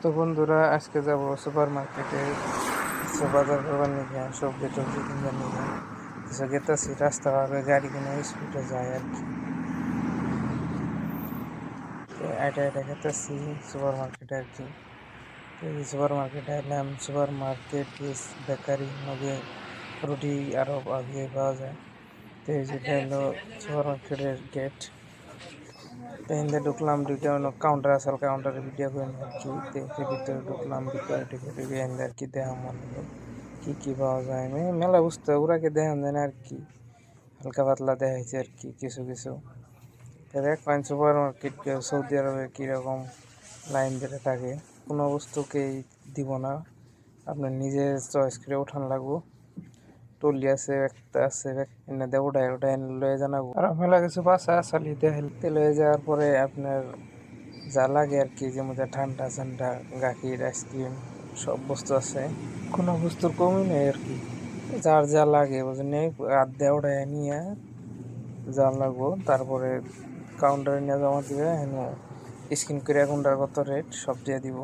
তো বন্ধুরা, আজকে যাব সুপার মার্কেটে কিছু বাজার করবার নিয়ে, সবজি টবজি কিনবার নিয়ে। কিছু গেতাছি, রাস্তা পাবে গাড়ি কিনে স্পিডে যায় আর কি। আইটা আইটা গেতাছি সুপার মার্কেটে আর কি। তো এই সুপার মার্কেটে এলাম, সুপার মার্কেট ইস বেকারি নগে রুটি আরো আগে পাওয়া যায়। তো এই যেটা হলো সুপার মার্কেটের গেট। তো এখানে ঢুকলাম, ঢুকে কাউন্টার আছে, কাউন্টারে ভিডিও করে আর কি। তো এর ভিতরে ঢুকলাম, ভিতরে ঢুকে এখানে আর কি দেখা মনে হলো কি কি পাওয়া যায়। মেলা বুঝতে ওরাকে দেখা যায় না আর কি, হালকা পাতলা দেখাইছে আর কি কিছু কিছু। দেখবেন সুপার মার্কেট সৌদি আরবে কীরকম লাইন ধরে থাকে, কোনো বস্তুকেই দিব না, আপনার নিজে চয়েস করে উঠান লাগবো। টলি আছে, একটা আছে, এনে দেয় ওটাই ওটাই লয়ে জানাবো। আর মেলা কিছু বাসা আসালি দেখাইতে লয়ে যাওয়ার পরে আপনার যা লাগে আর কি, যে মধ্যে ঠান্ডা ঠান্ডা গাখির আইসক্রিম সব বস্তু আছে, কোনো বস্তুর কমই নেই আর কি। যার যা লাগে বুঝলেন, হাত দিয়ে ওটাই নিয়ে যা লাগবো তারপরে কাউন্টারে নিয়ে জমা দিবে, স্ক্রিন করে কোনটার কত রেট সব দিয়ে দিব।